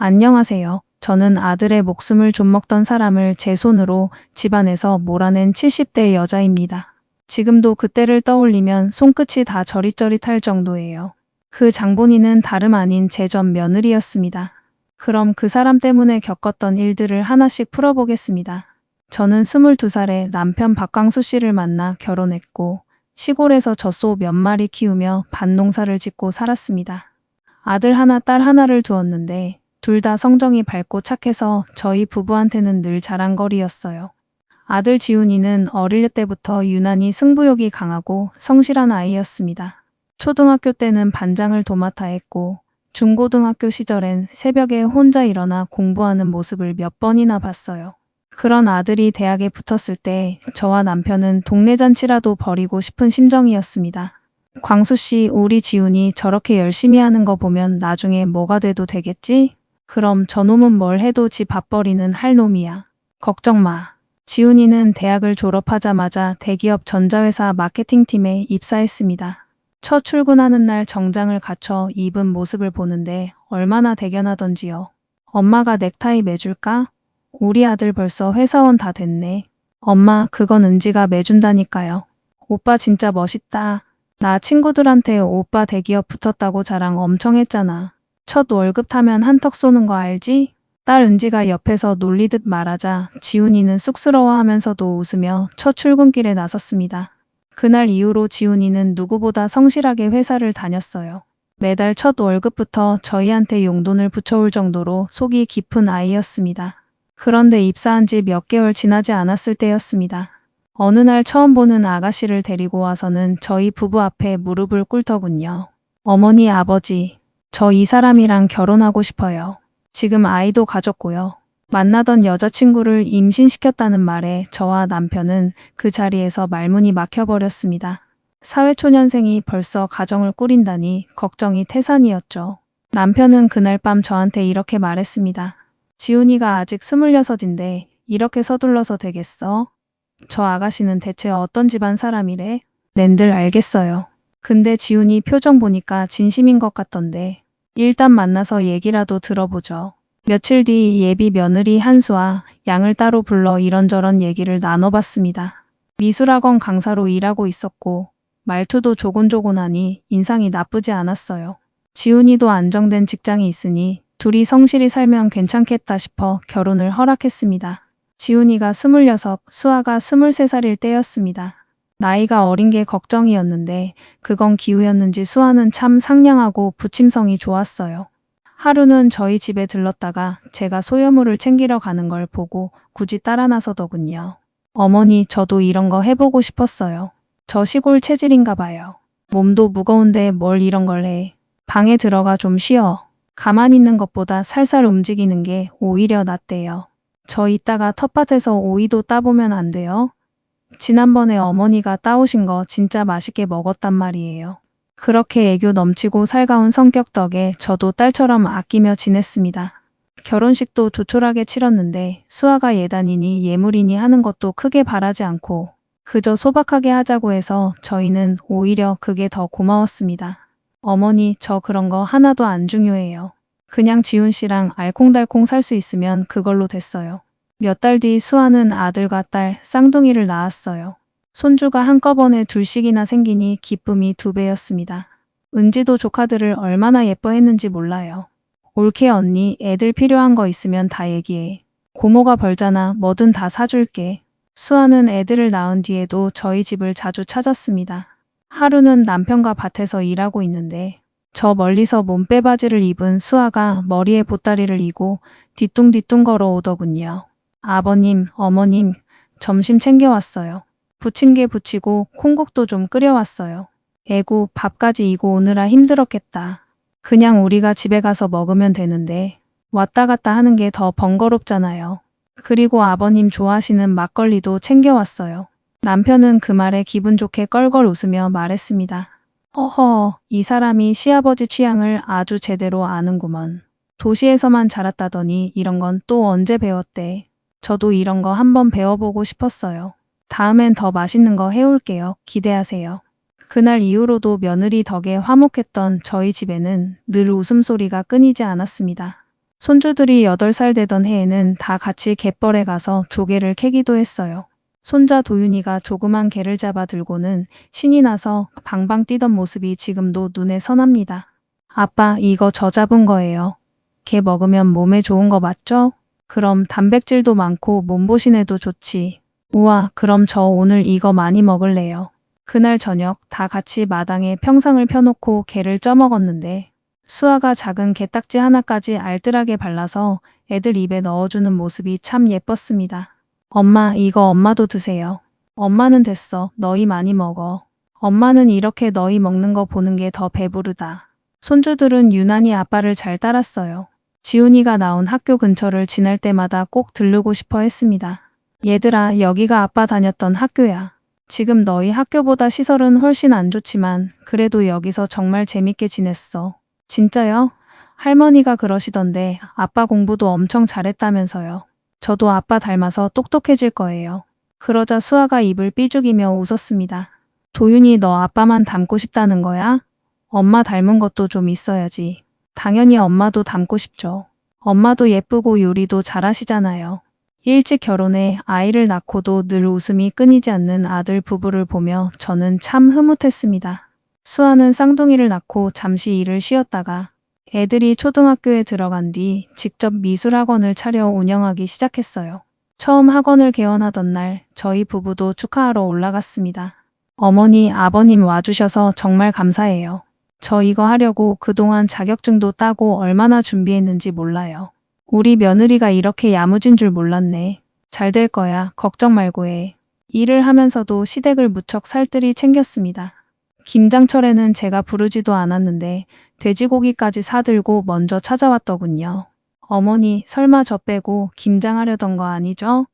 안녕하세요. 저는 아들의 목숨을 좀먹던 사람을 제 손으로 집안에서 몰아낸 70대 여자입니다. 지금도 그때를 떠올리면 손끝이 다 저릿저릿할 정도예요. 그 장본인은 다름 아닌 제 전 며느리였습니다. 그럼 그 사람 때문에 겪었던 일들을 하나씩 풀어보겠습니다. 저는 22살에 남편 박광수 씨를 만나 결혼했고 시골에서 젖소 몇 마리 키우며 밭농사를 짓고 살았습니다. 아들 하나, 딸 하나를 두었는데 둘 다 성정이 밝고 착해서 저희 부부한테는 늘 자랑거리였어요. 아들 지훈이는 어릴 때부터 유난히 승부욕이 강하고 성실한 아이였습니다. 초등학교 때는 반장을 도맡아 했고 중고등학교 시절엔 새벽에 혼자 일어나 공부하는 모습을 몇 번이나 봤어요. 그런 아들이 대학에 붙었을 때 저와 남편은 동네 잔치라도 벌이고 싶은 심정이었습니다. 광수 씨, 우리 지훈이 저렇게 열심히 하는 거 보면 나중에 뭐가 돼도 되겠지? 그럼 저놈은 뭘 해도 지 밥벌이는 할 놈이야. 걱정 마. 지훈이는 대학을 졸업하자마자 대기업 전자회사 마케팅팀에 입사했습니다. 첫 출근하는 날 정장을 갖춰 입은 모습을 보는데 얼마나 대견하던지요. 엄마가 넥타이 매줄까? 우리 아들 벌써 회사원 다 됐네. 엄마, 그건 은지가 매준다니까요. 오빠 진짜 멋있다. 나 친구들한테 오빠 대기업 붙었다고 자랑 엄청 했잖아. 첫 월급 타면 한턱 쏘는 거 알지? 딸 은지가 옆에서 놀리듯 말하자 지훈이는 쑥스러워하면서도 웃으며 첫 출근길에 나섰습니다. 그날 이후로 지훈이는 누구보다 성실하게 회사를 다녔어요. 매달 첫 월급부터 저희한테 용돈을 붙여올 정도로 속이 깊은 아이였습니다. 그런데 입사한 지 몇 개월 지나지 않았을 때였습니다. 어느 날 처음 보는 아가씨를 데리고 와서는 저희 부부 앞에 무릎을 꿇더군요. 어머니, 아버지, 저 이 사람이랑 결혼하고 싶어요. 지금 아이도 가졌고요. 만나던 여자친구를 임신시켰다는 말에 저와 남편은 그 자리에서 말문이 막혀버렸습니다. 사회초년생이 벌써 가정을 꾸린다니 걱정이 태산이었죠. 남편은 그날 밤 저한테 이렇게 말했습니다. 지훈이가 아직 26인데 이렇게 서둘러서 되겠어? 저 아가씨는 대체 어떤 집안 사람이래? 낸들 알겠어요. 근데 지훈이 표정 보니까 진심인 것 같던데 일단 만나서 얘기라도 들어보죠. 며칠 뒤 예비 며느리 한수와 양을 따로 불러 이런저런 얘기를 나눠봤습니다. 미술학원 강사로 일하고 있었고 말투도 조곤조곤하니 인상이 나쁘지 않았어요. 지훈이도 안정된 직장이 있으니 둘이 성실히 살면 괜찮겠다 싶어 결혼을 허락했습니다. 지훈이가 26, 수아가 23살일 때였습니다. 나이가 어린 게 걱정이었는데 그건 기우였는지 수아는 참 상냥하고 부침성이 좋았어요. 하루는 저희 집에 들렀다가 제가 소여물을 챙기러 가는 걸 보고 굳이 따라 나서더군요. 어머니, 저도 이런 거 해보고 싶었어요. 저 시골 체질인가 봐요. 몸도 무거운데 뭘 이런 걸 해. 방에 들어가 좀 쉬어. 가만히 있는 것보다 살살 움직이는 게 오히려 낫대요. 저 이따가 텃밭에서 오이도 따보면 안 돼요? 지난번에 어머니가 따오신 거 진짜 맛있게 먹었단 말이에요. 그렇게 애교 넘치고 살가운 성격 덕에 저도 딸처럼 아끼며 지냈습니다. 결혼식도 조촐하게 치렀는데 수아가 예단이니 예물이니 하는 것도 크게 바라지 않고 그저 소박하게 하자고 해서 저희는 오히려 그게 더 고마웠습니다. 어머니, 저 그런 거 하나도 안 중요해요. 그냥 지훈 씨랑 알콩달콩 살 수 있으면 그걸로 됐어요. 몇 달 뒤 수아는 아들과 딸, 쌍둥이를 낳았어요. 손주가 한꺼번에 둘씩이나 생기니 기쁨이 2배였습니다. 은지도 조카들을 얼마나 예뻐했는지 몰라요. 옳게 언니, 애들 필요한 거 있으면 다 얘기해. 고모가 벌잖아. 뭐든 다 사줄게. 수아는 애들을 낳은 뒤에도 저희 집을 자주 찾았습니다. 하루는 남편과 밭에서 일하고 있는데 저 멀리서 몸빼바지를 입은 수아가 머리에 보따리를 이고 뒤뚱뒤뚱 걸어오더군요. 아버님, 어머님, 점심 챙겨왔어요. 부침개 부치고 콩국도 좀 끓여왔어요. 애구, 밥까지 이고 오느라 힘들었겠다. 그냥 우리가 집에 가서 먹으면 되는데 왔다 갔다 하는 게 더 번거롭잖아요. 그리고 아버님 좋아하시는 막걸리도 챙겨왔어요. 남편은 그 말에 기분 좋게 껄껄 웃으며 말했습니다. 허허, 이 사람이 시아버지 취향을 아주 제대로 아는구먼. 도시에서만 자랐다더니 이런 건 또 언제 배웠대. 저도 이런 거 한번 배워보고 싶었어요. 다음엔 더 맛있는 거 해올게요. 기대하세요. 그날 이후로도 며느리 덕에 화목했던 저희 집에는 늘 웃음소리가 끊이지 않았습니다. 손주들이 8살 되던 해에는 다 같이 갯벌에 가서 조개를 캐기도 했어요. 손자 도윤이가 조그만 개를 잡아 들고는 신이 나서 방방 뛰던 모습이 지금도 눈에 선합니다. 아빠, 이거 저 잡은 거예요. 게 먹으면 몸에 좋은 거 맞죠? 그럼 단백질도 많고 몸보신에도 좋지. 우와, 그럼 저 오늘 이거 많이 먹을래요. 그날 저녁 다 같이 마당에 평상을 펴놓고 게를 쪄먹었는데 수아가 작은 게딱지 하나까지 알뜰하게 발라서 애들 입에 넣어주는 모습이 참 예뻤습니다. 엄마, 이거 엄마도 드세요. 엄마는 됐어. 너희 많이 먹어. 엄마는 이렇게 너희 먹는 거 보는 게 더 배부르다. 손주들은 유난히 아빠를 잘 따랐어요. 지훈이가 나온 학교 근처를 지날 때마다 꼭 들르고 싶어 했습니다. 얘들아, 여기가 아빠 다녔던 학교야. 지금 너희 학교보다 시설은 훨씬 안 좋지만 그래도 여기서 정말 재밌게 지냈어. 진짜요? 할머니가 그러시던데 아빠 공부도 엄청 잘했다면서요. 저도 아빠 닮아서 똑똑해질 거예요. 그러자 수아가 입을 삐죽이며 웃었습니다. 도윤이, 너 아빠만 닮고 싶다는 거야? 엄마 닮은 것도 좀 있어야지. 당연히 엄마도 닮고 싶죠. 엄마도 예쁘고 요리도 잘하시잖아요. 일찍 결혼해 아이를 낳고도 늘 웃음이 끊이지 않는 아들 부부를 보며 저는 참 흐뭇했습니다. 수아는 쌍둥이를 낳고 잠시 일을 쉬었다가 애들이 초등학교에 들어간 뒤 직접 미술학원을 차려 운영하기 시작했어요. 처음 학원을 개원하던 날 저희 부부도 축하하러 올라갔습니다. 어머니, 아버님 와주셔서 정말 감사해요. 저 이거 하려고 그동안 자격증도 따고 얼마나 준비했는지 몰라요. 우리 며느리가 이렇게 야무진 줄 몰랐네. 잘 될 거야. 걱정 말고 해. 일을 하면서도 시댁을 무척 살뜰히 챙겼습니다. 김장철에는 제가 부르지도 않았는데 돼지고기까지 사들고 먼저 찾아왔더군요. 어머니, 설마 저 빼고 김장하려던 거 아니죠?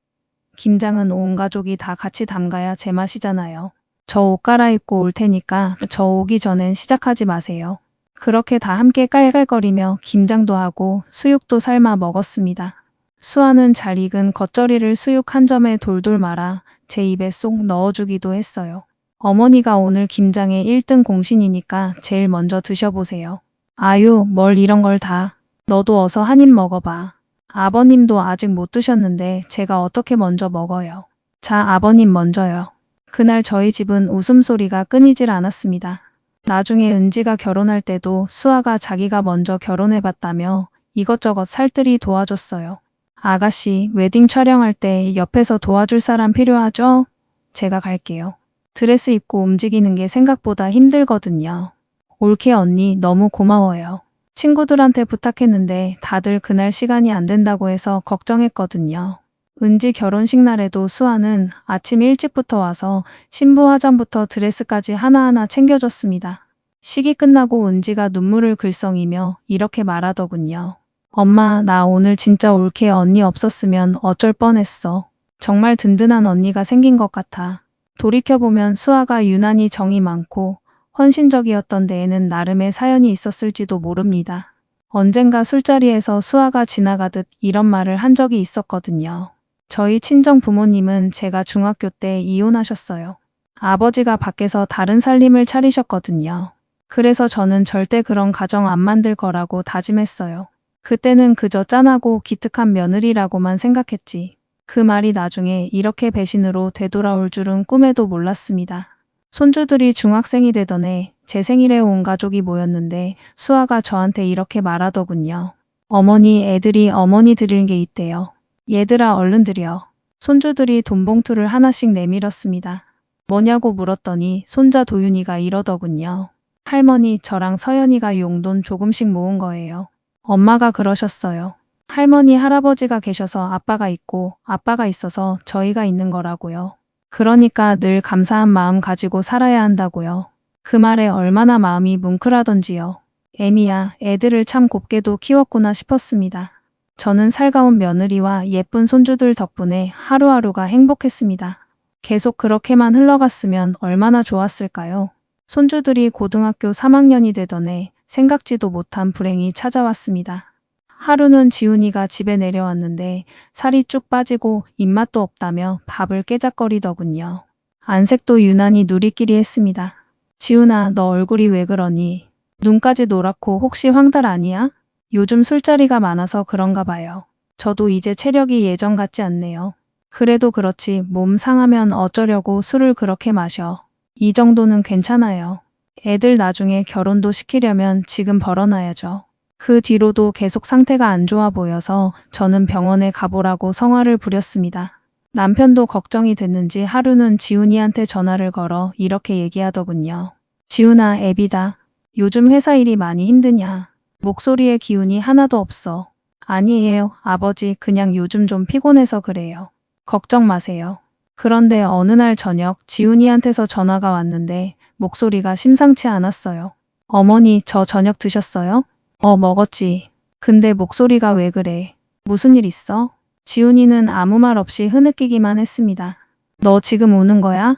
김장은 온 가족이 다 같이 담가야 제맛이잖아요. 저 옷 갈아입고 올 테니까 저 오기 전엔 시작하지 마세요. 그렇게 다 함께 깔깔거리며 김장도 하고 수육도 삶아 먹었습니다. 수아는 잘 익은 겉절이를 수육 한 점에 돌돌 말아 제 입에 쏙 넣어주기도 했어요. 어머니가 오늘 김장의 1등 공신이니까 제일 먼저 드셔보세요. 아유, 뭘 이런 걸 다. 너도 어서 한 입 먹어봐. 아버님도 아직 못 드셨는데 제가 어떻게 먼저 먹어요. 자, 아버님 먼저요. 그날 저희 집은 웃음소리가 끊이질 않았습니다. 나중에 은지가 결혼할 때도 수아가 자기가 먼저 결혼해봤다며 이것저것 살뜰히 도와줬어요. 아가씨, 웨딩 촬영할 때 옆에서 도와줄 사람 필요하죠? 제가 갈게요. 드레스 입고 움직이는 게 생각보다 힘들거든요. 올케 언니, 너무 고마워요. 친구들한테 부탁했는데 다들 그날 시간이 안 된다고 해서 걱정했거든요. 은지 결혼식 날에도 수아는 아침 일찍부터 와서 신부 화장부터 드레스까지 하나하나 챙겨줬습니다. 식이 끝나고 은지가 눈물을 글썽이며 이렇게 말하더군요. 엄마, 나 오늘 진짜 올케 언니 없었으면 어쩔 뻔했어. 정말 든든한 언니가 생긴 것 같아. 돌이켜보면 수아가 유난히 정이 많고 헌신적이었던 데에는 나름의 사연이 있었을지도 모릅니다. 언젠가 술자리에서 수아가 지나가듯 이런 말을 한 적이 있었거든요. 저희 친정 부모님은 제가 중학교 때 이혼하셨어요. 아버지가 밖에서 다른 살림을 차리셨거든요. 그래서 저는 절대 그런 가정 안 만들 거라고 다짐했어요. 그때는 그저 짠하고 기특한 며느리라고만 생각했지. 그 말이 나중에 이렇게 배신으로 되돌아올 줄은 꿈에도 몰랐습니다. 손주들이 중학생이 되던 해 제 생일에 온 가족이 모였는데 수아가 저한테 이렇게 말하더군요. 어머니, 애들이 어머니 드릴 게 있대요. 얘들아, 얼른 드려. 손주들이 돈봉투를 하나씩 내밀었습니다. 뭐냐고 물었더니 손자 도윤이가 이러더군요. 할머니, 저랑 서연이가 용돈 조금씩 모은 거예요. 엄마가 그러셨어요. 할머니, 할아버지가 계셔서 아빠가 있고 아빠가 있어서 저희가 있는 거라고요. 그러니까 늘 감사한 마음 가지고 살아야 한다고요. 그 말에 얼마나 마음이 뭉클하던지요. 애미야, 애들을 참 곱게도 키웠구나 싶었습니다. 저는 살가운 며느리와 예쁜 손주들 덕분에 하루하루가 행복했습니다. 계속 그렇게만 흘러갔으면 얼마나 좋았을까요? 손주들이 고등학교 3학년이 되던 해 생각지도 못한 불행이 찾아왔습니다. 하루는 지훈이가 집에 내려왔는데 살이 쭉 빠지고 입맛도 없다며 밥을 깨작거리더군요. 안색도 유난히 누리끼리 했습니다. 지훈아, 너 얼굴이 왜 그러니? 눈까지 노랗고 혹시 황달 아니야? 요즘 술자리가 많아서 그런가 봐요. 저도 이제 체력이 예전 같지 않네요. 그래도 그렇지 몸 상하면 어쩌려고 술을 그렇게 마셔. 이 정도는 괜찮아요. 애들 나중에 결혼도 시키려면 지금 벌어놔야죠. 그 뒤로도 계속 상태가 안 좋아 보여서 저는 병원에 가보라고 성화를 부렸습니다. 남편도 걱정이 됐는지 하루는 지훈이한테 전화를 걸어 이렇게 얘기하더군요. 지훈아, 애비다. 요즘 회사 일이 많이 힘드냐? 목소리에 기운이 하나도 없어. 아니에요, 아버지. 그냥 요즘 좀 피곤해서 그래요. 걱정 마세요. 그런데 어느 날 저녁 지훈이한테서 전화가 왔는데 목소리가 심상치 않았어요. 어머니, 저 저녁 드셨어요? 먹었지. 근데 목소리가 왜 그래? 무슨 일 있어? 지훈이는 아무 말 없이 흐느끼기만 했습니다. 너 지금 우는 거야?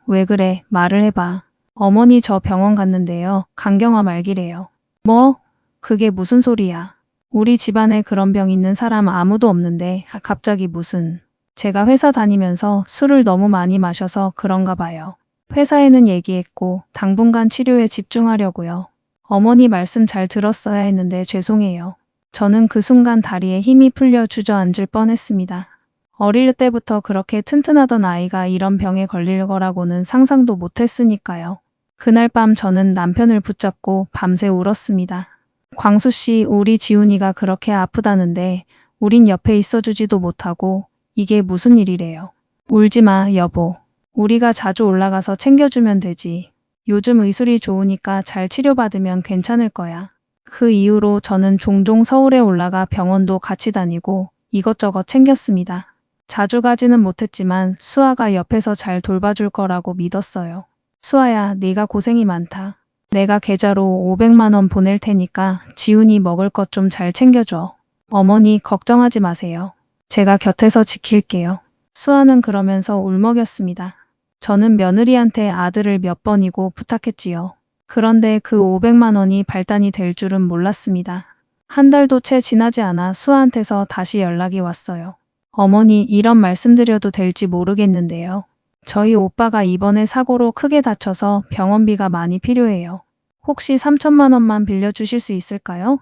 왜 그래? 말을 해봐. 어머니, 저 병원 갔는데요. 간경화 말기래요. 뭐? 그게 무슨 소리야? 우리 집안에 그런 병 있는 사람 아무도 없는데 갑자기 무슨... 제가 회사 다니면서 술을 너무 많이 마셔서 그런가 봐요. 회사에는 얘기했고 당분간 치료에 집중하려고요. 어머니 말씀 잘 들었어야 했는데 죄송해요. 저는 그 순간 다리에 힘이 풀려 주저앉을 뻔했습니다. 어릴 때부터 그렇게 튼튼하던 아이가 이런 병에 걸릴 거라고는 상상도 못했으니까요. 그날 밤 저는 남편을 붙잡고 밤새 울었습니다. 광수 씨, 우리 지훈이가 그렇게 아프다는데 우린 옆에 있어주지도 못하고 이게 무슨 일이래요. 울지 마, 여보. 우리가 자주 올라가서 챙겨주면 되지. 요즘 의술이 좋으니까 잘 치료받으면 괜찮을 거야. 그 이후로 저는 종종 서울에 올라가 병원도 같이 다니고 이것저것 챙겼습니다. 자주 가지는 못했지만 수아가 옆에서 잘 돌봐줄 거라고 믿었어요. 수아야, 네가 고생이 많다. 내가 계좌로 500만 원 보낼 테니까 지훈이 먹을 것 좀 잘 챙겨줘. 어머니, 걱정하지 마세요. 제가 곁에서 지킬게요. 수아는 그러면서 울먹였습니다. 저는 며느리한테 아들을 몇 번이고 부탁했지요. 그런데 그 500만 원이 발단이 될 줄은 몰랐습니다. 한 달도 채 지나지 않아 수아한테서 다시 연락이 왔어요. 어머니, 이런 말씀드려도 될지 모르겠는데요. 저희 오빠가 이번에 사고로 크게 다쳐서 병원비가 많이 필요해요. 혹시 3천만 원만 빌려주실 수 있을까요?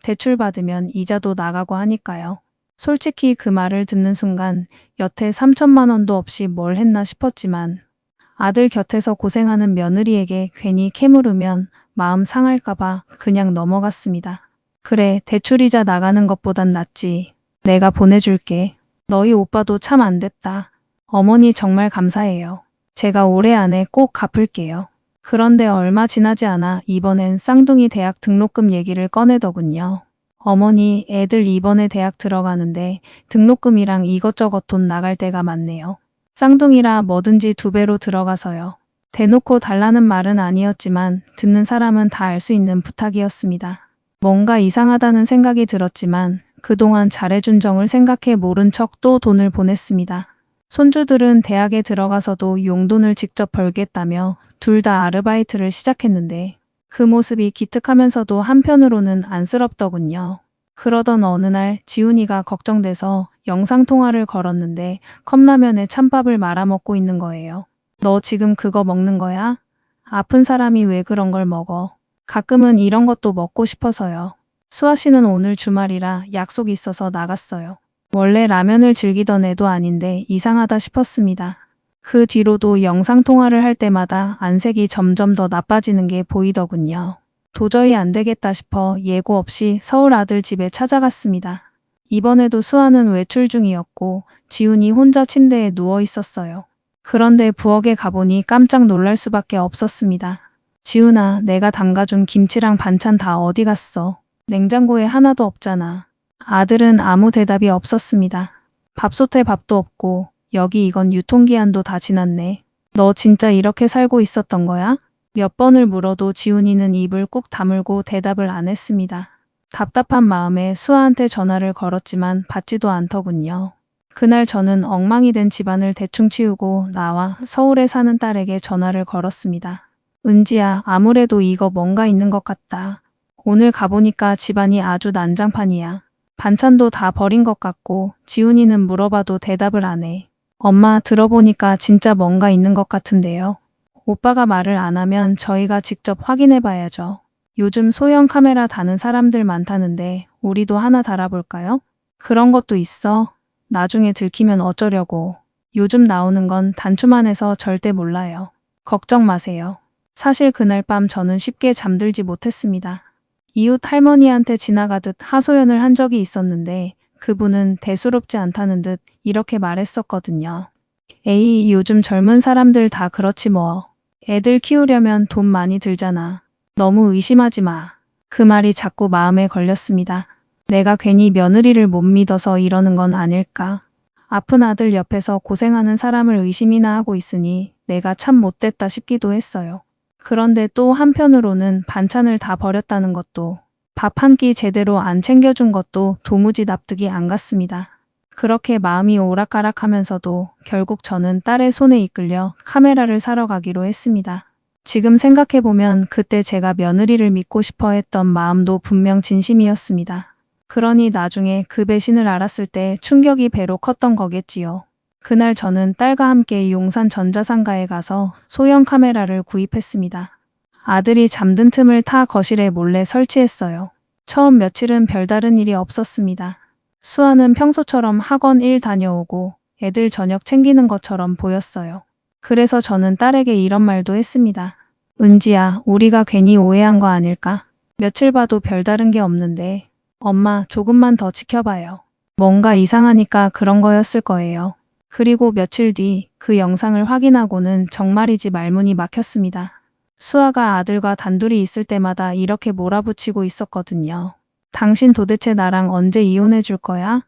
대출 받으면 이자도 나가고 하니까요. 솔직히 그 말을 듣는 순간 여태 3천만 원도 없이 뭘 했나 싶었지만 아들 곁에서 고생하는 며느리에게 괜히 캐물으면 마음 상할까봐 그냥 넘어갔습니다. 그래, 대출이자 나가는 것보단 낫지. 내가 보내줄게. 너희 오빠도 참 안 됐다. 어머니 정말 감사해요. 제가 올해 안에 꼭 갚을게요. 그런데 얼마 지나지 않아 이번엔 쌍둥이 대학 등록금 얘기를 꺼내더군요. 어머니, 애들 이번에 대학 들어가는데 등록금이랑 이것저것 돈 나갈 때가 많네요. 쌍둥이라 뭐든지 2배로 들어가서요. 대놓고 달라는 말은 아니었지만 듣는 사람은 다 알 수 있는 부탁이었습니다. 뭔가 이상하다는 생각이 들었지만 그동안 잘해준 정을 생각해 모른 척 또 돈을 보냈습니다. 손주들은 대학에 들어가서도 용돈을 직접 벌겠다며 둘 다 아르바이트를 시작했는데 그 모습이 기특하면서도 한편으로는 안쓰럽더군요. 그러던 어느 날 지훈이가 걱정돼서 영상통화를 걸었는데 컵라면에 찬밥을 말아먹고 있는 거예요. 너 지금 그거 먹는 거야? 아픈 사람이 왜 그런 걸 먹어? 가끔은 이런 것도 먹고 싶어서요. 수아 씨는 오늘 주말이라 약속이 있어서 나갔어요. 원래 라면을 즐기던 애도 아닌데 이상하다 싶었습니다. 그 뒤로도 영상통화를 할 때마다 안색이 점점 더 나빠지는 게 보이더군요. 도저히 안 되겠다 싶어 예고 없이 서울 아들 집에 찾아갔습니다. 이번에도 수아는 외출 중이었고 지훈이 혼자 침대에 누워 있었어요. 그런데 부엌에 가보니 깜짝 놀랄 수밖에 없었습니다. 지훈아, 내가 담가준 김치랑 반찬 다 어디 갔어? 냉장고에 하나도 없잖아. 아들은 아무 대답이 없었습니다. 밥솥에 밥도 없고 여기 이건 유통기한도 다 지났네. 너 진짜 이렇게 살고 있었던 거야? 몇 번을 물어도 지훈이는 입을 꾹 다물고 대답을 안 했습니다. 답답한 마음에 수아한테 전화를 걸었지만 받지도 않더군요. 그날 저는 엉망이 된 집안을 대충 치우고 나와 서울에 사는 딸에게 전화를 걸었습니다. 은지야, 아무래도 이거 뭔가 있는 것 같다. 오늘 가보니까 집안이 아주 난장판이야. 반찬도 다 버린 것 같고 지훈이는 물어봐도 대답을 안 해. 엄마, 들어보니까 진짜 뭔가 있는 것 같은데요. 오빠가 말을 안 하면 저희가 직접 확인해 봐야죠. 요즘 소형 카메라 다는 사람들 많다는데 우리도 하나 달아볼까요? 그런 것도 있어. 나중에 들키면 어쩌려고. 요즘 나오는 건 단추만 해서 절대 몰라요. 걱정 마세요. 사실 그날 밤 저는 쉽게 잠들지 못했습니다. 이웃 할머니한테 지나가듯 하소연을 한 적이 있었는데 그분은 대수롭지 않다는 듯 이렇게 말했었거든요. 에이, 요즘 젊은 사람들 다 그렇지 뭐. 애들 키우려면 돈 많이 들잖아. 너무 의심하지 마. 그 말이 자꾸 마음에 걸렸습니다. 내가 괜히 며느리를 못 믿어서 이러는 건 아닐까. 아픈 아들 옆에서 고생하는 사람을 의심이나 하고 있으니 내가 참 못됐다 싶기도 했어요. 그런데 또 한편으로는 반찬을 다 버렸다는 것도, 밥 한 끼 제대로 안 챙겨준 것도 도무지 납득이 안 갔습니다. 그렇게 마음이 오락가락하면서도 결국 저는 딸의 손에 이끌려 카메라를 사러 가기로 했습니다. 지금 생각해보면 그때 제가 며느리를 믿고 싶어 했던 마음도 분명 진심이었습니다. 그러니 나중에 그 배신을 알았을 때 충격이 배로 컸던 거겠지요. 그날 저는 딸과 함께 용산 전자상가에 가서 소형 카메라를 구입했습니다. 아들이 잠든 틈을 타 거실에 몰래 설치했어요. 처음 며칠은 별다른 일이 없었습니다. 수아는 평소처럼 학원 일 다녀오고 애들 저녁 챙기는 것처럼 보였어요. 그래서 저는 딸에게 이런 말도 했습니다. 은지야, 우리가 괜히 오해한 거 아닐까? 며칠 봐도 별다른 게 없는데 엄마 조금만 더 지켜봐요. 뭔가 이상하니까 그런 거였을 거예요. 그리고 며칠 뒤 그 영상을 확인하고는 정말이지 말문이 막혔습니다. 수아가 아들과 단둘이 있을 때마다 이렇게 몰아붙이고 있었거든요. 당신 도대체 나랑 언제 이혼해 줄 거야?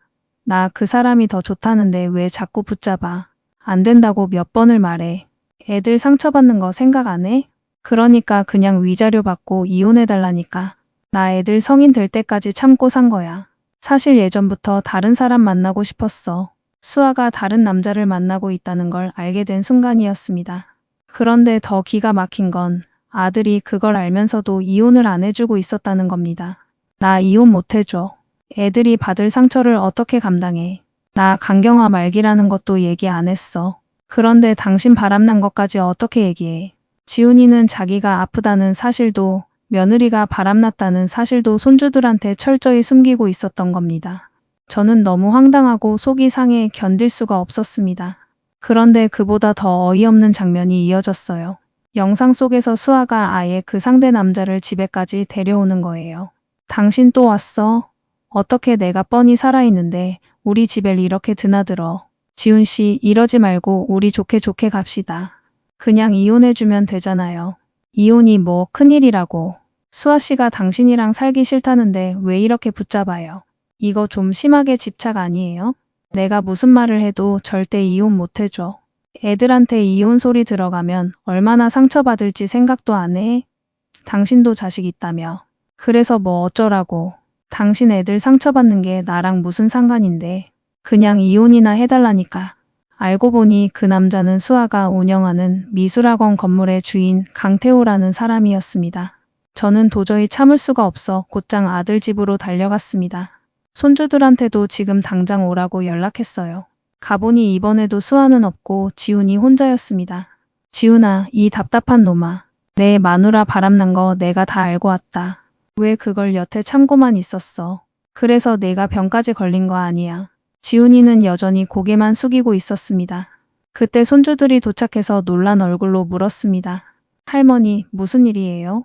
나 그 사람이 더 좋다는데 왜 자꾸 붙잡아? 안 된다고 몇 번을 말해. 애들 상처받는 거 생각 안 해? 그러니까 그냥 위자료 받고 이혼해 달라니까. 나 애들 성인 될 때까지 참고 산 거야. 사실 예전부터 다른 사람 만나고 싶었어. 수아가 다른 남자를 만나고 있다는 걸 알게 된 순간이었습니다. 그런데 더 기가 막힌 건 아들이 그걸 알면서도 이혼을 안 해주고 있었다는 겁니다. 나 이혼 못 해줘. 애들이 받을 상처를 어떻게 감당해. 나 강경화 말기라는 것도 얘기 안 했어. 그런데 당신 바람난 것까지 어떻게 얘기해. 지훈이는 자기가 아프다는 사실도 며느리가 바람났다는 사실도 손주들한테 철저히 숨기고 있었던 겁니다. 저는 너무 황당하고 속이 상해 견딜 수가 없었습니다. 그런데 그보다 더 어이없는 장면이 이어졌어요. 영상 속에서 수아가 아예 그 상대 남자를 집에까지 데려오는 거예요. 당신 또 왔어? 어떻게 내가 뻔히 살아있는데 우리 집에 이렇게 드나들어. 지훈 씨, 이러지 말고 우리 좋게 좋게 갑시다. 그냥 이혼해주면 되잖아요. 이혼이 뭐 큰일이라고. 수아 씨가 당신이랑 살기 싫다는데 왜 이렇게 붙잡아요? 이거 좀 심하게 집착 아니에요? 내가 무슨 말을 해도 절대 이혼 못 해줘. 애들한테 이혼 소리 들어가면 얼마나 상처받을지 생각도 안 해? 당신도 자식 있다며. 그래서 뭐 어쩌라고. 당신 애들 상처받는 게 나랑 무슨 상관인데. 그냥 이혼이나 해달라니까. 알고 보니 그 남자는 수아가 운영하는 미술학원 건물의 주인 강태호라는 사람이었습니다. 저는 도저히 참을 수가 없어 곧장 아들 집으로 달려갔습니다. 손주들한테도 지금 당장 오라고 연락했어요. 가보니 이번에도 수아는 없고 지훈이 혼자였습니다. 지훈아, 이 답답한 놈아. 내 마누라 바람난 거 내가 다 알고 왔다. 왜 그걸 여태 참고만 있었어. 그래서 내가 병까지 걸린 거 아니야. 지훈이는 여전히 고개만 숙이고 있었습니다. 그때 손주들이 도착해서 놀란 얼굴로 물었습니다. 할머니, 무슨 일이에요?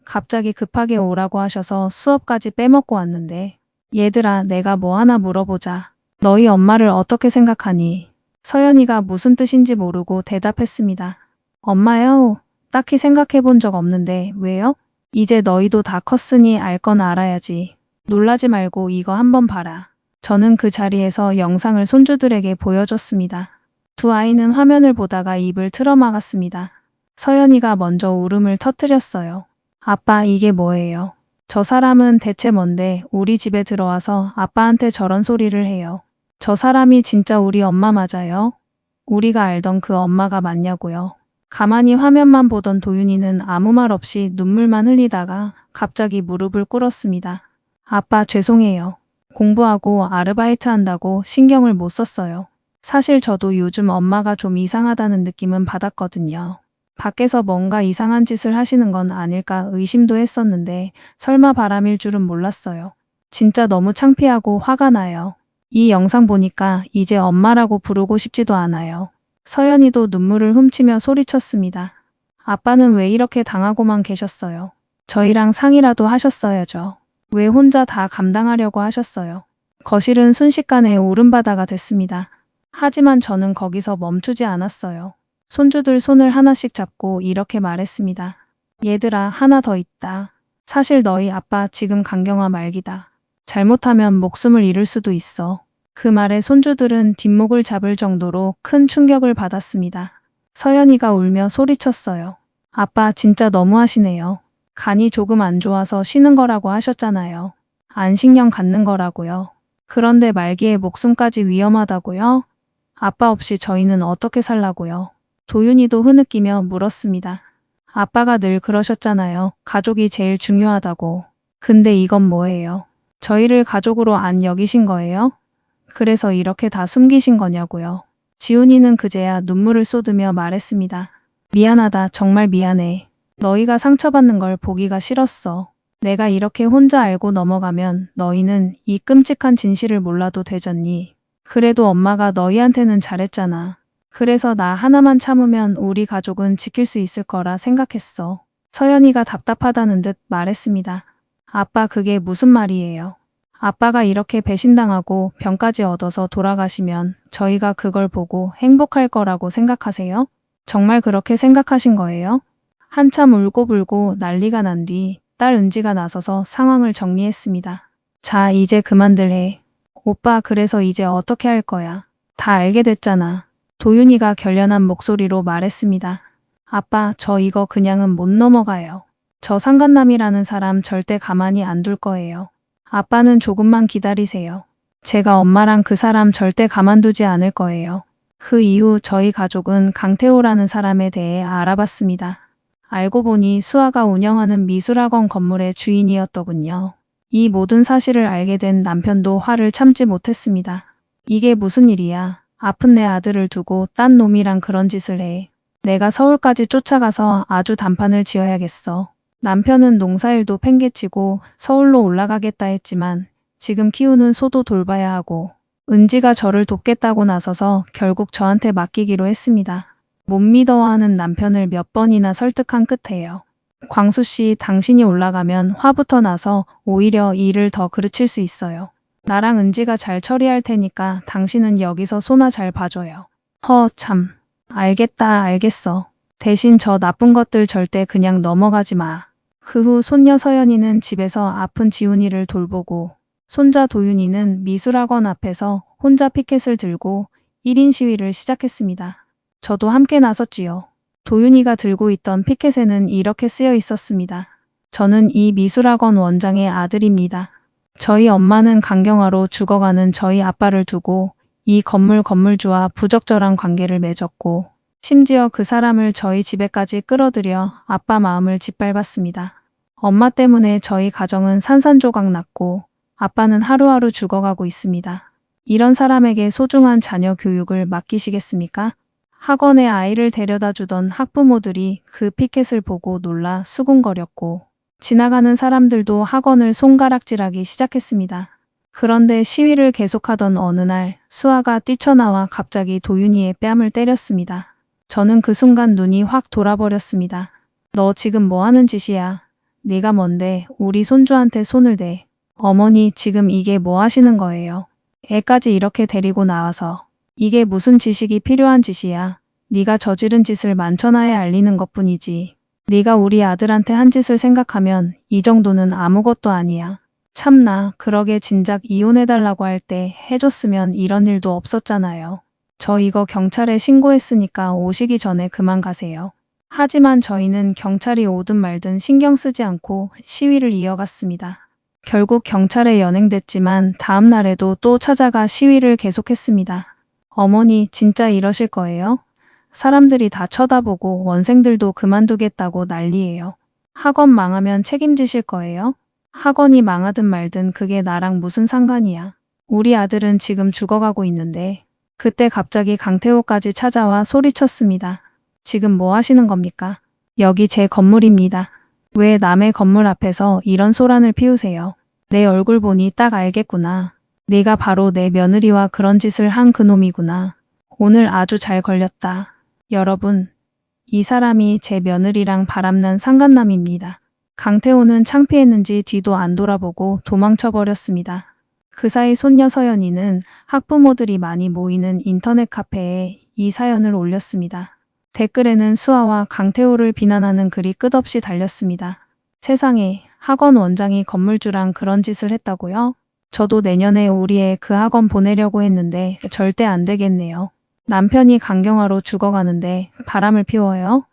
갑자기 급하게 오라고 하셔서 수업까지 빼먹고 왔는데. 얘들아, 내가 뭐 하나 물어보자. 너희 엄마를 어떻게 생각하니? 서연이가 무슨 뜻인지 모르고 대답했습니다. 엄마요? 딱히 생각해 본 적 없는데 왜요? 이제 너희도 다 컸으니 알 건 알아야지. 놀라지 말고 이거 한번 봐라. 저는 그 자리에서 영상을 손주들에게 보여줬습니다. 두 아이는 화면을 보다가 입을 틀어막았습니다. 서연이가 먼저 울음을 터뜨렸어요. 아빠, 이게 뭐예요? 저 사람은 대체 뭔데 우리 집에 들어와서 아빠한테 저런 소리를 해요. 저 사람이 진짜 우리 엄마 맞아요? 우리가 알던 그 엄마가 맞냐고요. 가만히 화면만 보던 도윤이는 아무 말 없이 눈물만 흘리다가 갑자기 무릎을 꿇었습니다. 아빠, 죄송해요. 공부하고 아르바이트 한다고 신경을 못 썼어요. 사실 저도 요즘 엄마가 좀 이상하다는 느낌은 받았거든요. 밖에서 뭔가 이상한 짓을 하시는 건 아닐까 의심도 했었는데 설마 바람일 줄은 몰랐어요. 진짜 너무 창피하고 화가 나요. 이 영상 보니까 이제 엄마라고 부르고 싶지도 않아요. 서연이도 눈물을 훔치며 소리쳤습니다. 아빠는 왜 이렇게 당하고만 계셨어요? 저희랑 상의라도 하셨어야죠. 왜 혼자 다 감당하려고 하셨어요? 거실은 순식간에 울음바다가 됐습니다. 하지만 저는 거기서 멈추지 않았어요. 손주들 손을 하나씩 잡고 이렇게 말했습니다. 얘들아, 하나 더 있다. 사실 너희 아빠 지금 강경화 말기다. 잘못하면 목숨을 잃을 수도 있어. 그 말에 손주들은 뒷목을 잡을 정도로 큰 충격을 받았습니다. 서연이가 울며 소리쳤어요. 아빠 진짜 너무하시네요. 간이 조금 안 좋아서 쉬는 거라고 하셨잖아요. 안식년 갖는 거라고요. 그런데 말기에 목숨까지 위험하다고요? 아빠 없이 저희는 어떻게 살라고요? 도윤이도 흐느끼며 물었습니다. 아빠가 늘 그러셨잖아요. 가족이 제일 중요하다고. 근데 이건 뭐예요? 저희를 가족으로 안 여기신 거예요? 그래서 이렇게 다 숨기신 거냐고요. 지훈이는 그제야 눈물을 쏟으며 말했습니다. 미안하다. 정말 미안해. 너희가 상처받는 걸 보기가 싫었어. 내가 이렇게 혼자 알고 넘어가면 너희는 이 끔찍한 진실을 몰라도 되잖니. 그래도 엄마가 너희한테는 잘했잖아. 그래서 나 하나만 참으면 우리 가족은 지킬 수 있을 거라 생각했어. 서연이가 답답하다는 듯 말했습니다. 아빠 그게 무슨 말이에요? 아빠가 이렇게 배신당하고 병까지 얻어서 돌아가시면 저희가 그걸 보고 행복할 거라고 생각하세요? 정말 그렇게 생각하신 거예요? 한참 울고불고 난리가 난 뒤 딸 은지가 나서서 상황을 정리했습니다. 자, 이제 그만들 해. 오빠 그래서 이제 어떻게 할 거야? 다 알게 됐잖아. 도윤이가 결연한 목소리로 말했습니다. 아빠, 저 이거 그냥은 못 넘어가요. 저 상간남이라는 사람 절대 가만히 안 둘 거예요. 아빠는 조금만 기다리세요. 제가 엄마랑 그 사람 절대 가만두지 않을 거예요. 그 이후 저희 가족은 강태호라는 사람에 대해 알아봤습니다. 알고 보니 수아가 운영하는 미술학원 건물의 주인이었더군요. 이 모든 사실을 알게 된 남편도 화를 참지 못했습니다. 이게 무슨 일이야? 아픈 내 아들을 두고 딴 놈이랑 그런 짓을 해. 내가 서울까지 쫓아가서 아주 단판을 지어야겠어. 남편은 농사일도 팽개치고 서울로 올라가겠다 했지만 지금 키우는 소도 돌봐야 하고 은지가 저를 돕겠다고 나서서 결국 저한테 맡기기로 했습니다. 못 믿어하는 남편을 몇 번이나 설득한 끝에요. 광수 씨, 당신이 올라가면 화부터 나서 오히려 일을 더 그르칠 수 있어요. 나랑 은지가 잘 처리할 테니까 당신은 여기서 소나 잘 봐줘요. 참. 알겠다, 알겠어. 대신 저 나쁜 것들 절대 그냥 넘어가지 마. 그 후 손녀 서연이는 집에서 아픈 지훈이를 돌보고 손자 도윤이는 미술학원 앞에서 혼자 피켓을 들고 1인 시위를 시작했습니다. 저도 함께 나섰지요. 도윤이가 들고 있던 피켓에는 이렇게 쓰여 있었습니다. 저는 이 미술학원 원장의 아들입니다. 저희 엄마는 강경화로 죽어가는 저희 아빠를 두고 이 건물주와 부적절한 관계를 맺었고 심지어 그 사람을 저희 집에까지 끌어들여 아빠 마음을 짓밟았습니다. 엄마 때문에 저희 가정은 산산조각 났고 아빠는 하루하루 죽어가고 있습니다. 이런 사람에게 소중한 자녀 교육을 맡기시겠습니까? 학원에 아이를 데려다 주던 학부모들이 그 피켓을 보고 놀라 수군거렸고 지나가는 사람들도 학원을 손가락질하기 시작했습니다. 그런데 시위를 계속하던 어느 날 수아가 뛰쳐나와 갑자기 도윤이의 뺨을 때렸습니다. 저는 그 순간 눈이 확 돌아버렸습니다. 너 지금 뭐 하는 짓이야? 네가 뭔데 우리 손주한테 손을 대. 어머니 지금 이게 뭐 하시는 거예요? 애까지 이렇게 데리고 나와서. 이게 무슨 지식이 필요한 짓이야. 네가 저지른 짓을 만천하에 알리는 것뿐이지. 네가 우리 아들한테 한 짓을 생각하면 이 정도는 아무것도 아니야. 참나, 그러게 진작 이혼해달라고 할 때 해줬으면 이런 일도 없었잖아요. 저 이거 경찰에 신고했으니까 오시기 전에 그만 가세요. 하지만 저희는 경찰이 오든 말든 신경 쓰지 않고 시위를 이어갔습니다. 결국 경찰에 연행됐지만 다음 날에도 또 찾아가 시위를 계속했습니다. 어머니 진짜 이러실 거예요? 사람들이 다 쳐다보고 원생들도 그만두겠다고 난리예요. 학원 망하면 책임지실 거예요? 학원이 망하든 말든 그게 나랑 무슨 상관이야. 우리 아들은 지금 죽어가고 있는데. 그때 갑자기 강태호까지 찾아와 소리쳤습니다. 지금 뭐 하시는 겁니까? 여기 제 건물입니다. 왜 남의 건물 앞에서 이런 소란을 피우세요? 내 얼굴 보니 딱 알겠구나. 네가 바로 내 며느리와 그런 짓을 한 그놈이구나. 오늘 아주 잘 걸렸다. 여러분, 이 사람이 제 며느리랑 바람난 상간남입니다. 강태호는 창피했는지 뒤도 안 돌아보고 도망쳐 버렸습니다. 그 사이 손녀 서연이는 학부모들이 많이 모이는 인터넷 카페에 이 사연을 올렸습니다. 댓글에는 수아와 강태호를 비난하는 글이 끝없이 달렸습니다. 세상에, 학원 원장이 건물주랑 그런 짓을 했다고요? 저도 내년에 우리 애 그 학원 보내려고 했는데 절대 안 되겠네요. 남편이 강경화로 죽어가는데 바람을 피워요?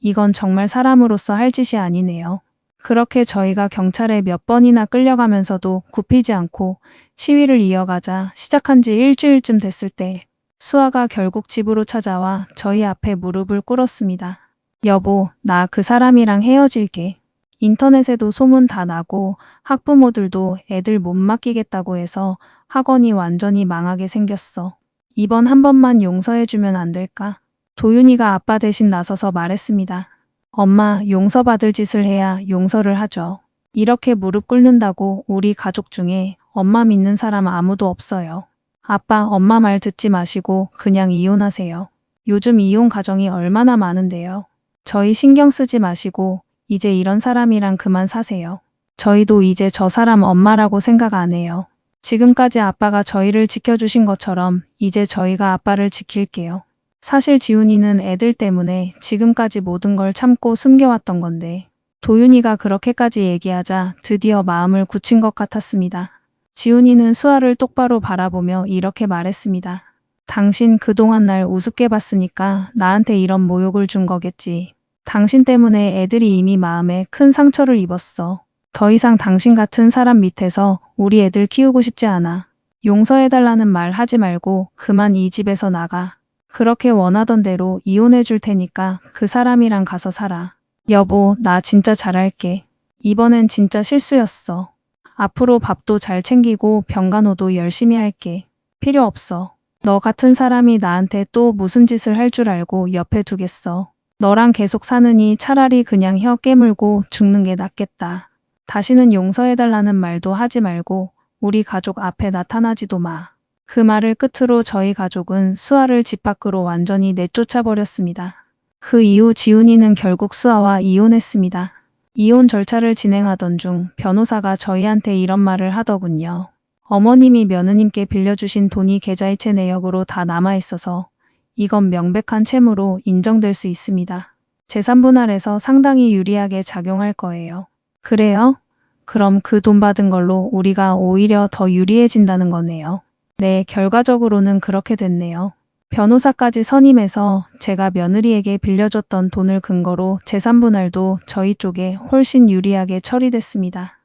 이건 정말 사람으로서 할 짓이 아니네요. 그렇게 저희가 경찰에 몇 번이나 끌려가면서도 굽히지 않고 시위를 이어가자 시작한 지 일주일쯤 됐을 때 수아가 결국 집으로 찾아와 저희 앞에 무릎을 꿇었습니다. 여보, 나 그 사람이랑 헤어질게. 인터넷에도 소문 다 나고 학부모들도 애들 못 맡기겠다고 해서 학원이 완전히 망하게 생겼어. 이번 한 번만 용서해주면 안 될까? 도윤이가 아빠 대신 나서서 말했습니다. 엄마, 용서받을 짓을 해야 용서를 하죠. 이렇게 무릎 꿇는다고 우리 가족 중에 엄마 믿는 사람 아무도 없어요. 아빠, 엄마 말 듣지 마시고 그냥 이혼하세요. 요즘 이혼 가정이 얼마나 많은데요. 저희 신경 쓰지 마시고 이제 이런 사람이랑 그만 사세요. 저희도 이제 저 사람 엄마라고 생각 안 해요. 지금까지 아빠가 저희를 지켜주신 것처럼 이제 저희가 아빠를 지킬게요. 사실 지훈이는 애들 때문에 지금까지 모든 걸 참고 숨겨왔던 건데 도윤이가 그렇게까지 얘기하자 드디어 마음을 굳힌 것 같았습니다. 지훈이는 수아를 똑바로 바라보며 이렇게 말했습니다. 당신 그동안 날 우습게 봤으니까 나한테 이런 모욕을 준 거겠지. 당신 때문에 애들이 이미 마음에 큰 상처를 입었어. 더 이상 당신 같은 사람 밑에서 우리 애들 키우고 싶지 않아. 용서해달라는 말 하지 말고 그만 이 집에서 나가. 그렇게 원하던 대로 이혼해 줄 테니까 그 사람이랑 가서 살아. 여보, 나 진짜 잘할게. 이번엔 진짜 실수였어. 앞으로 밥도 잘 챙기고 병간호도 열심히 할게. 필요 없어. 너 같은 사람이 나한테 또 무슨 짓을 할 줄 알고 옆에 두겠어. 너랑 계속 사느니 차라리 그냥 혀 깨물고 죽는 게 낫겠다. 다시는 용서해달라는 말도 하지 말고 우리 가족 앞에 나타나지도 마. 그 말을 끝으로 저희 가족은 수아를 집 밖으로 완전히 내쫓아 버렸습니다. 그 이후 지훈이는 결국 수아와 이혼했습니다. 이혼 절차를 진행하던 중 변호사가 저희한테 이런 말을 하더군요. 어머님이 며느님께 빌려주신 돈이 계좌이체 내역으로 다 남아있어서 이건 명백한 채무로 인정될 수 있습니다. 재산 분할에서 상당히 유리하게 작용할 거예요. 그래요? 그럼 그 돈 받은 걸로 우리가 오히려 더 유리해진다는 거네요. 네, 결과적으로는 그렇게 됐네요. 변호사까지 선임해서 제가 며느리에게 빌려줬던 돈을 근거로 재산 분할도 저희 쪽에 훨씬 유리하게 처리됐습니다.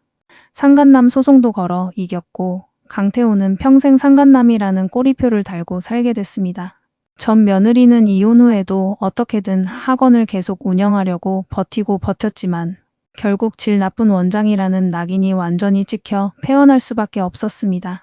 상간남 소송도 걸어 이겼고 강태호는 평생 상간남이라는 꼬리표를 달고 살게 됐습니다. 전 며느리는 이혼 후에도 어떻게든 학원을 계속 운영하려고 버티고 버텼지만 결국 질 나쁜 원장이라는 낙인이 완전히 찍혀 폐원할 수밖에 없었습니다.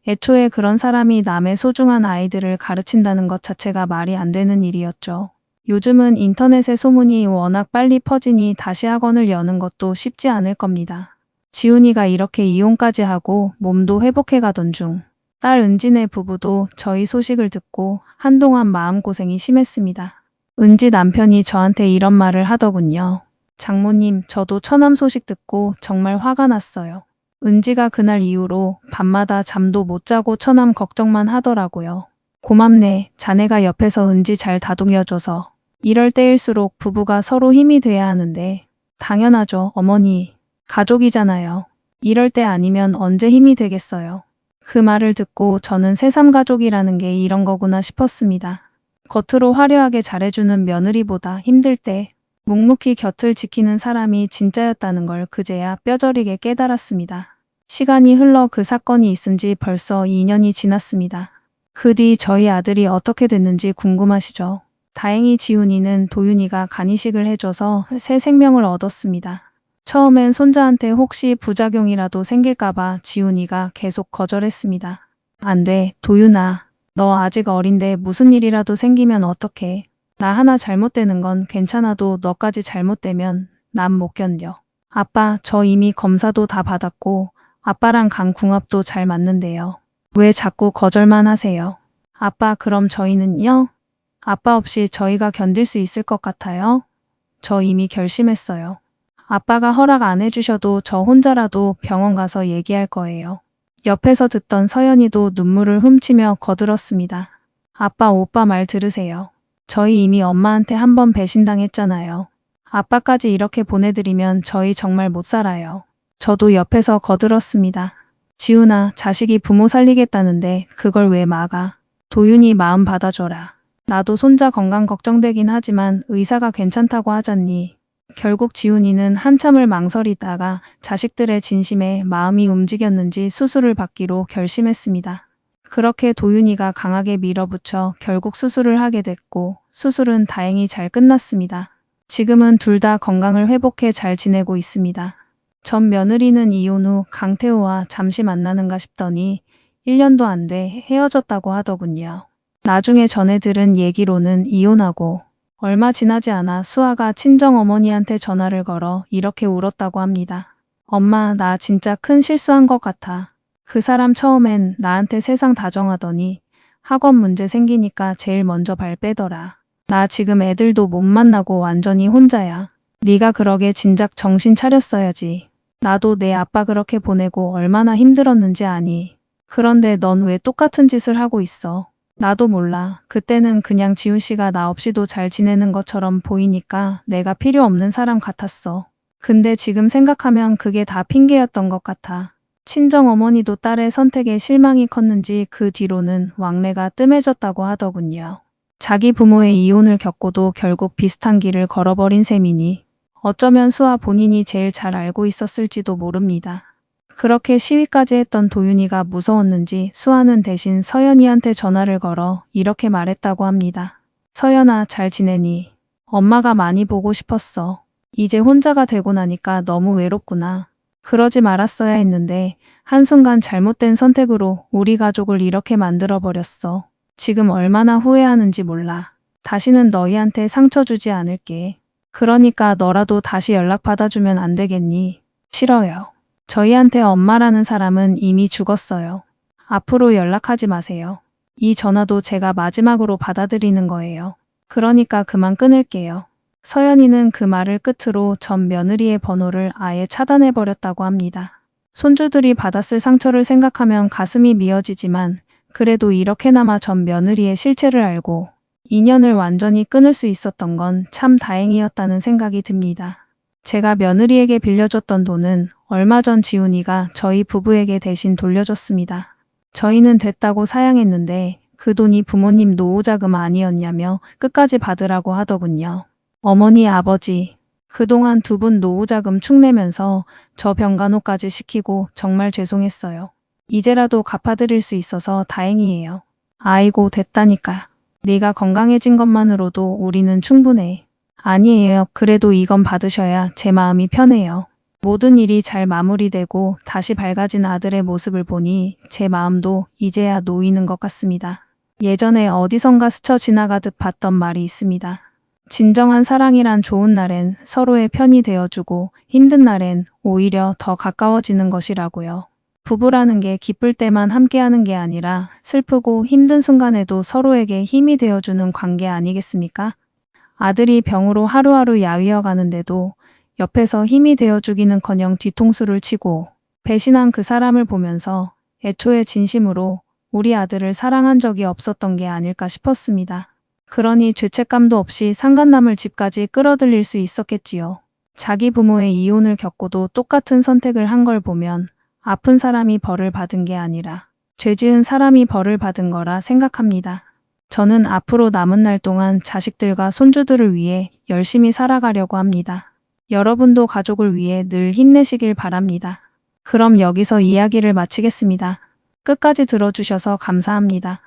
애초에 그런 사람이 남의 소중한 아이들을 가르친다는 것 자체가 말이 안 되는 일이었죠. 요즘은 인터넷의 소문이 워낙 빨리 퍼지니 다시 학원을 여는 것도 쉽지 않을 겁니다. 지훈이가 이렇게 이혼까지 하고 몸도 회복해 가던 중 딸 은진의 부부도 저희 소식을 듣고 한동안 마음고생이 심했습니다. 은지 남편이 저한테 이런 말을 하더군요. 장모님, 저도 처남 소식 듣고 정말 화가 났어요. 은지가 그날 이후로 밤마다 잠도 못 자고 처남 걱정만 하더라고요. 고맙네. 자네가 옆에서 은지 잘 다독여줘서. 이럴 때일수록 부부가 서로 힘이 돼야 하는데. 당연하죠, 어머니. 가족이잖아요. 이럴 때 아니면 언제 힘이 되겠어요. 그 말을 듣고 저는 새삼 가족이라는 게 이런 거구나 싶었습니다. 겉으로 화려하게 잘해주는 며느리보다 힘들 때 묵묵히 곁을 지키는 사람이 진짜였다는 걸 그제야 뼈저리게 깨달았습니다. 시간이 흘러 그 사건이 있은 지 벌써 2년이 지났습니다. 그 뒤 저희 아들이 어떻게 됐는지 궁금하시죠? 다행히 지훈이는 도윤이가 간이식을 해줘서 새 생명을 얻었습니다. 처음엔 손자한테 혹시 부작용이라도 생길까봐 지훈이가 계속 거절했습니다. 안 돼, 도윤아. 너 아직 어린데 무슨 일이라도 생기면 어떡해. 나 하나 잘못되는 건 괜찮아도 너까지 잘못되면 난 못 견뎌. 아빠, 저 이미 검사도 다 받았고 아빠랑 간궁합도 잘 맞는데요. 왜 자꾸 거절만 하세요? 아빠, 그럼 저희는요? 아빠 없이 저희가 견딜 수 있을 것 같아요? 저 이미 결심했어요. 아빠가 허락 안 해주셔도 저 혼자라도 병원 가서 얘기할 거예요. 옆에서 듣던 서연이도 눈물을 훔치며 거들었습니다. 아빠, 오빠 말 들으세요. 저희 이미 엄마한테 한 번 배신당했잖아요. 아빠까지 이렇게 보내드리면 저희 정말 못 살아요. 저도 옆에서 거들었습니다. 지훈아, 자식이 부모 살리겠다는데 그걸 왜 막아? 도윤이 마음 받아줘라. 나도 손자 건강 걱정되긴 하지만 의사가 괜찮다고 하잖니. 결국 지훈이는 한참을 망설이다가 자식들의 진심에 마음이 움직였는지 수술을 받기로 결심했습니다. 그렇게 도윤이가 강하게 밀어붙여 결국 수술을 하게 됐고 수술은 다행히 잘 끝났습니다. 지금은 둘 다 건강을 회복해 잘 지내고 있습니다. 전 며느리는 이혼 후 강태호와 잠시 만나는가 싶더니 1년도 안 돼 헤어졌다고 하더군요. 나중에 전해 들은 얘기로는 이혼하고 얼마 지나지 않아 수아가 친정어머니한테 전화를 걸어 이렇게 울었다고 합니다. 엄마, 나 진짜 큰 실수한 것 같아. 그 사람 처음엔 나한테 세상 다정하더니 학원 문제 생기니까 제일 먼저 발 빼더라. 나 지금 애들도 못 만나고 완전히 혼자야. 네가 그러게 진작 정신 차렸어야지. 나도 내 아빠 그렇게 보내고 얼마나 힘들었는지 아니. 그런데 넌 왜 똑같은 짓을 하고 있어? 나도 몰라. 그때는 그냥 지훈 씨가 나 없이도 잘 지내는 것처럼 보이니까 내가 필요 없는 사람 같았어. 근데 지금 생각하면 그게 다 핑계였던 것 같아. 친정어머니도 딸의 선택에 실망이 컸는지 그 뒤로는 왕래가 뜸해졌다고 하더군요. 자기 부모의 이혼을 겪고도 결국 비슷한 길을 걸어버린 셈이니 어쩌면 수아 본인이 제일 잘 알고 있었을지도 모릅니다. 그렇게 시위까지 했던 도윤이가 무서웠는지 수아는 대신 서연이한테 전화를 걸어 이렇게 말했다고 합니다. 서연아, 잘 지내니? 엄마가 많이 보고 싶었어. 이제 혼자가 되고 나니까 너무 외롭구나. 그러지 말았어야 했는데 한순간 잘못된 선택으로 우리 가족을 이렇게 만들어버렸어. 지금 얼마나 후회하는지 몰라. 다시는 너희한테 상처 주지 않을게. 그러니까 너라도 다시 연락 받아주면 안 되겠니? 싫어요. 저희한테 엄마라는 사람은 이미 죽었어요. 앞으로 연락하지 마세요. 이 전화도 제가 마지막으로 받아들이는 거예요. 그러니까 그만 끊을게요. 서연이는 그 말을 끝으로 전 며느리의 번호를 아예 차단해버렸다고 합니다. 손주들이 받았을 상처를 생각하면 가슴이 미어지지만 그래도 이렇게나마 전 며느리의 실체를 알고 인연을 완전히 끊을 수 있었던 건 참 다행이었다는 생각이 듭니다. 제가 며느리에게 빌려줬던 돈은 얼마 전 지훈이가 저희 부부에게 대신 돌려줬습니다. 저희는 됐다고 사양했는데 그 돈이 부모님 노후자금 아니었냐며 끝까지 받으라고 하더군요. 어머니, 아버지, 그동안 두 분 노후자금 축내면서 저 병간호까지 시키고 정말 죄송했어요. 이제라도 갚아드릴 수 있어서 다행이에요. 아이고, 됐다니까. 네가 건강해진 것만으로도 우리는 충분해. 아니에요. 그래도 이건 받으셔야 제 마음이 편해요. 모든 일이 잘 마무리되고 다시 밝아진 아들의 모습을 보니 제 마음도 이제야 놓이는 것 같습니다. 예전에 어디선가 스쳐 지나가듯 봤던 말이 있습니다. 진정한 사랑이란 좋은 날엔 서로의 편이 되어주고 힘든 날엔 오히려 더 가까워지는 것이라고요. 부부라는 게 기쁠 때만 함께하는 게 아니라 슬프고 힘든 순간에도 서로에게 힘이 되어주는 관계 아니겠습니까? 아들이 병으로 하루하루 야위어 가는데도 옆에서 힘이 되어주기는커녕 뒤통수를 치고 배신한 그 사람을 보면서 애초에 진심으로 우리 아들을 사랑한 적이 없었던 게 아닐까 싶었습니다. 그러니 죄책감도 없이 상간남을 집까지 끌어들일 수 있었겠지요. 자기 부모의 이혼을 겪고도 똑같은 선택을 한 걸 보면 아픈 사람이 벌을 받은 게 아니라 죄 지은 사람이 벌을 받은 거라 생각합니다. 저는 앞으로 남은 날 동안 자식들과 손주들을 위해 열심히 살아가려고 합니다. 여러분도 가족을 위해 늘 힘내시길 바랍니다. 그럼 여기서 이야기를 마치겠습니다. 끝까지 들어주셔서 감사합니다.